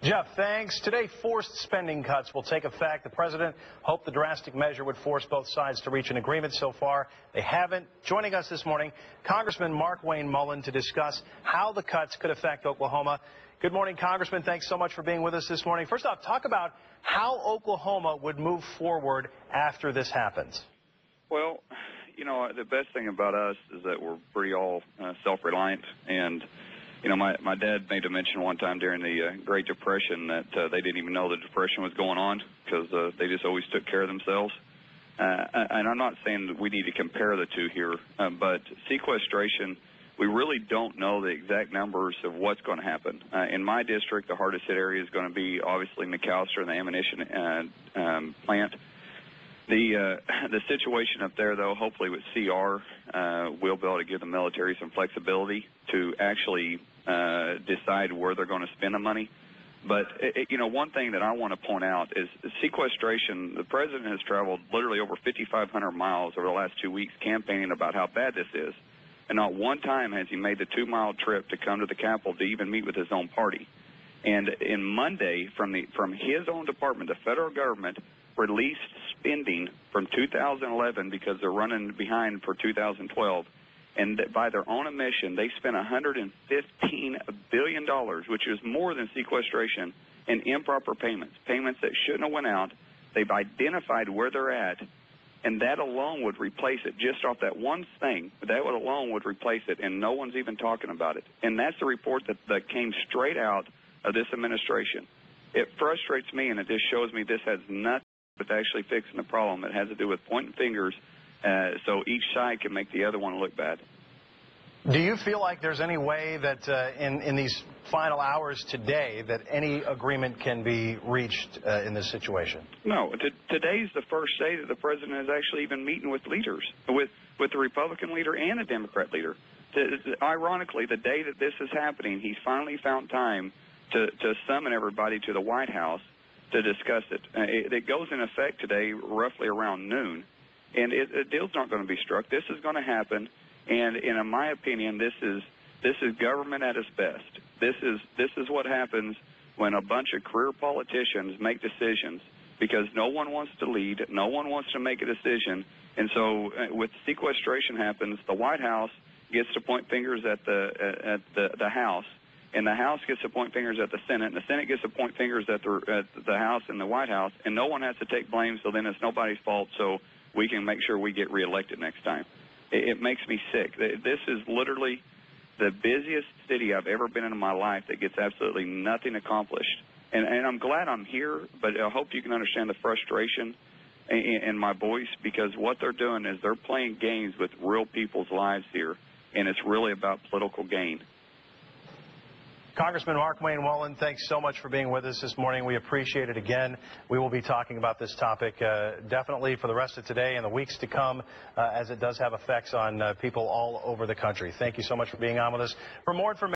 Jeff, thanks. Today, forced spending cuts will take effect. The president hoped the drastic measure would force both sides to reach an agreement. So far, they haven't. Joining us this morning, Congressman Markwayne Mullin to discuss how the cuts could affect Oklahoma. Good morning, Congressman. Thanks so much for being with us this morning. First off, talk about how Oklahoma would move forward after this happens. Well, you know, the best thing about us is that we're pretty all self-reliant. And you know, my dad made a mention one time during the Great Depression that they didn't even know the Depression was going on because they just always took care of themselves. And I'm not saying that we need to compare the two here, but sequestration, we really don't know the exact numbers of what's going to happen. In my district, the hardest hit area is going to be obviously McAllister and the ammunition plant. The situation up there, though, hopefully with CR, we'll be able to give the military some flexibility to actually decide where they're going to spend the money. But, you know, one thing that I want to point out is sequestration. The president has traveled literally over 5,500 miles over the last 2 weeks campaigning about how bad this is. And not one time has he made the 2-mile trip to come to the Capitol to even meet with his own party. And in Monday, from his own department, the federal government released spending from 2011 because they're running behind for 2012. And by their own admission, they spent $115 billion, which is more than sequestration, in improper payments, payments that shouldn't have went out. They've identified where they're at, and that alone would replace it. Just off that one thing, that alone would replace it, and no one's even talking about it. And that's the report that came straight out of this administration. It frustrates me, and it just shows me this has nothing with actually fixing the problem. It has to do with pointing fingers so each side can make the other one look bad. Do you feel like there's any way that in these final hours today that any agreement can be reached in this situation? No. Today's the first day that the president is actually even meeting with leaders, with the Republican leader and the Democrat leader. Ironically, the day that this is happening, he's finally found time to summon everybody to the White House to discuss it. It goes in effect today roughly around noon, and a deal's not going to be struck. This is going to happen, and in my opinion, this is government at its best. This is what happens when a bunch of career politicians make decisions because no one wants to lead, no one wants to make a decision, and so with sequestration happens, the White House gets to point fingers at the House. And the House gets to point fingers at the Senate, and the Senate gets to point fingers at the House and the White House, and no one has to take blame, so then it's nobody's fault, so we can make sure we get reelected next time. It makes me sick. This is literally the busiest city I've ever been in my life that gets absolutely nothing accomplished. And I'm glad I'm here, but I hope you can understand the frustration in my voice, because what they're doing is they're playing games with real people's lives here, and it's really about political gain. Congressman Markwayne Mullin, thanks so much for being with us this morning. We appreciate it again. We will be talking about this topic definitely for the rest of today and the weeks to come as it does have effects on people all over the country. Thank you so much for being on with us. For more information